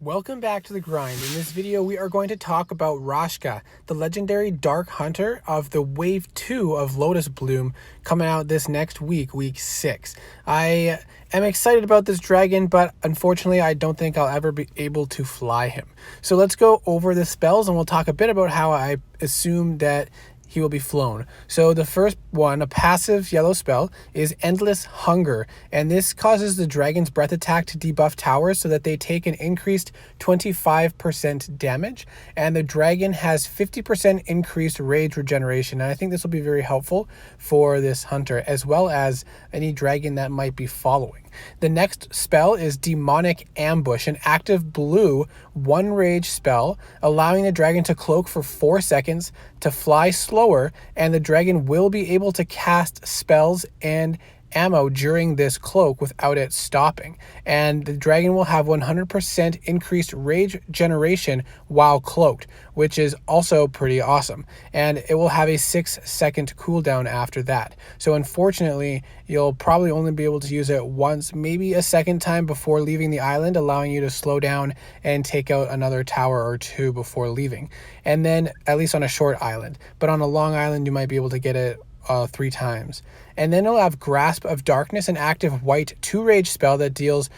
Welcome back to the grind. In this video, we are going to talk about Rashka, the legendary Dark Hunter of the Wave 2 of LotusBloom, coming out this next week, week 6. I am excited about this dragon, but unfortunately, I don't think I'll ever be able to fly him. So let's go over the spells, and we'll talk a bit about how I assume that he will be flown. So the first one, a passive yellow spell, is Endless Hunger, and this causes the dragon's breath attack to debuff towers so that they take an increased 25% damage, and the dragon has 50% increased rage regeneration. And I think this will be very helpful for this hunter, as well as any dragon that might be following. The next spell is Demonic Ambush, an active blue 1 rage spell, allowing the dragon to cloak for 4 seconds, to fly slower, and the dragon will be able to cast spells and ammo during this cloak without it stopping. And the dragon will have 100% increased rage generation while cloaked, which is also pretty awesome. And it will have a 6-second cooldown after that. So unfortunately, you'll probably only be able to use it once, maybe a second time before leaving the island, allowing you to slow down and take out another tower or two before leaving. And then, at least on a short island. But on a long island, you might be able to get it 3 times. And then it'll have Grasp of Darkness, an active white 2 rage spell that deals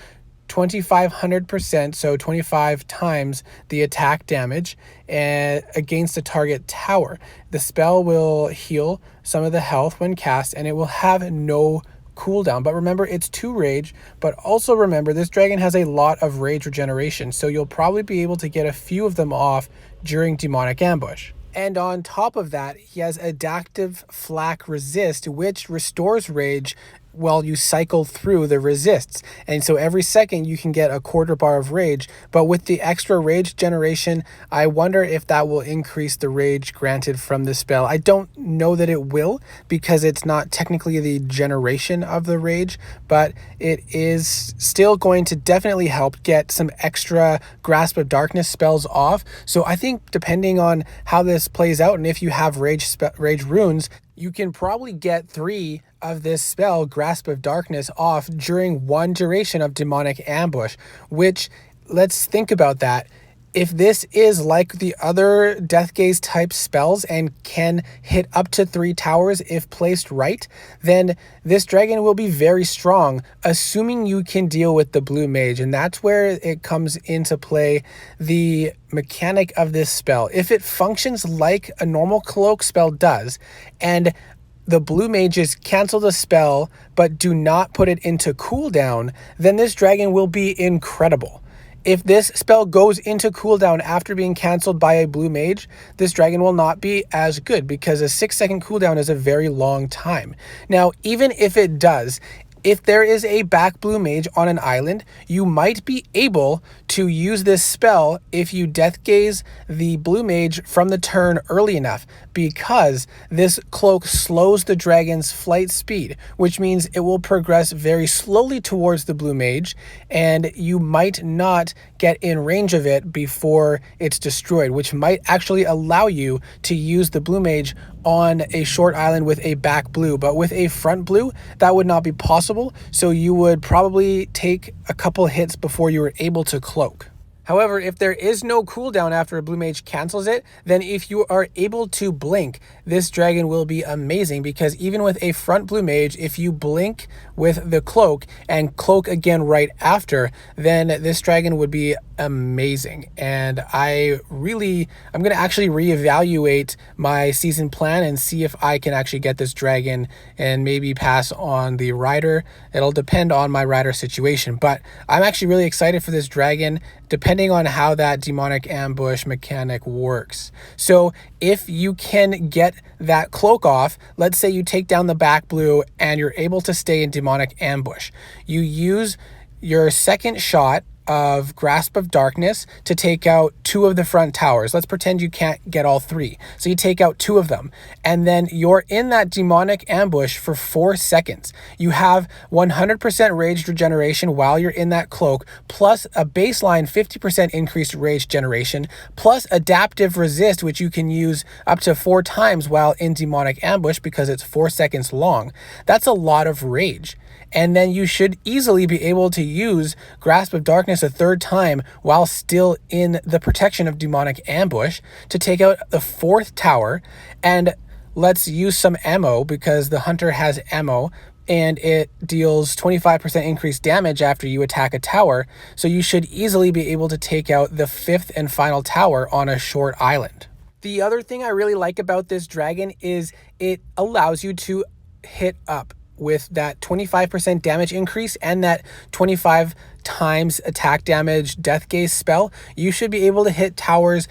2500%, so 25 times the attack damage against a target tower. The spell will heal some of the health when cast, and it will have no cooldown. But remember, it's 2 rage, but also remember this dragon has a lot of rage regeneration, so you'll probably be able to get a few of them off during Demonic Ambush. And on top of that, he has Adaptive Flak Resist, which restores rage while you cycle through the resists. And so every second you can get a quarter bar of rage, but with the extra rage generation, I wonder if that will increase the rage granted from the spell. I don't know that it will, because it's not technically the generation of the rage, but it is still going to definitely help get some extra Grasp of Darkness spells off. So I think depending on how this plays out, and if you have rage runes, you can probably get 3 of this spell, Grasp of Darkness, off during 1 duration of Demonic Ambush, which, let's think about that. If this is like the other Death Gaze type spells and can hit up to 3 towers if placed right, then this dragon will be very strong, assuming you can deal with the blue mage. And that's where it comes into play, the mechanic of this spell. If it functions like a normal cloak spell does, and the blue mages cancel the spell but do not put it into cooldown, then this dragon will be incredible. If this spell goes into cooldown after being cancelled by a blue mage, this dragon will not be as good, because a 6-second cooldown is a very long time. Now, even if it does, if there is a back blue mage on an island, you might be able to use this spell if you Death Gaze the blue mage from the turn early enough, because this cloak slows the dragon's flight speed, which means it will progress very slowly towards the blue mage, and you might not get in range of it before it's destroyed, which might actually allow you to use the blue mage on a short island with a back blue. But with a front blue, that would not be possible, so you would probably take a couple hits before you were able to cloak. However, if there is no cooldown after a blue mage cancels it, then if you are able to blink, this dragon will be amazing, because even with a front blue mage, if you blink with the cloak and cloak again right after, then this dragon would be amazing. And I'm going to actually reevaluate my season plan and see if I can actually get this dragon and maybe pass on the rider. It'll depend on my rider situation, but I'm actually really excited for this dragon, depending on how that Demonic Ambush mechanic works. So if you can get that cloak off, let's say you take down the back blue and you're able to stay in Demonic Ambush, you use your second shot of Grasp of Darkness to take out 2 of the front towers. Let's pretend you can't get all 3. So you take out 2 of them, and then you're in that Demonic Ambush for 4 seconds. You have 100% rage regeneration while you're in that cloak, plus a baseline 50% increased rage generation, plus Adaptive Resist, which you can use up to 4 times while in Demonic Ambush because it's 4 seconds long. That's a lot of rage. And then you should easily be able to use Grasp of Darkness chance a third time while still in the protection of demonic ambush to take out the 4th tower. And let's use some ammo because the hunter has ammo and it deals 25% increased damage after you attack a tower. So you should easily be able to take out the 5th and final tower on a short island. The other thing I really like about this dragon is it allows you to hit up with that 25% damage increase and that 25 times attack damage death gaze spell. You should be able to hit towers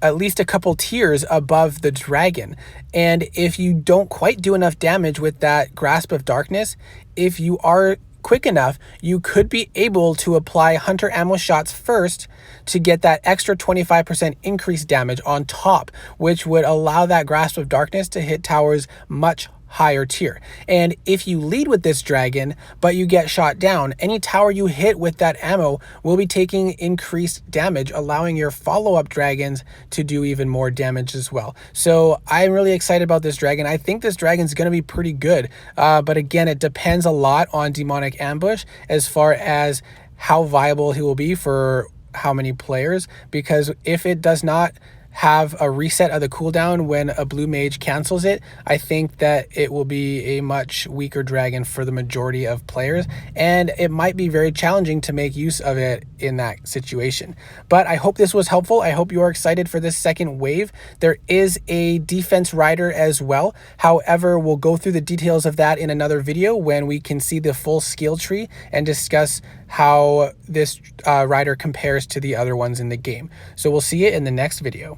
at least a couple tiers above the dragon. And if you don't quite do enough damage with that Grasp of Darkness, if you are quick enough, you could be able to apply hunter ammo shots first to get that extra 25% increased damage on top, which would allow that Grasp of Darkness to hit towers much higher tier. And if you lead with this dragon, but you get shot down, any tower you hit with that ammo will be taking increased damage, allowing your follow-up dragons to do even more damage as well. So I'm really excited about this dragon. I think this dragon's going to be pretty good. But again, it depends a lot on demonic ambush as far as how viable he will be for how many players, because if it does not have a reset of the cooldown when a blue mage cancels it, I think that it will be a much weaker dragon for the majority of players, and it might be very challenging to make use of it in that situation. But I hope this was helpful. I hope you are excited for this second wave. There is a defense rider as well. However, we'll go through the details of that in another video when we can see the full skill tree and discuss how this rider compares to the other ones in the game. So we'll see you in the next video.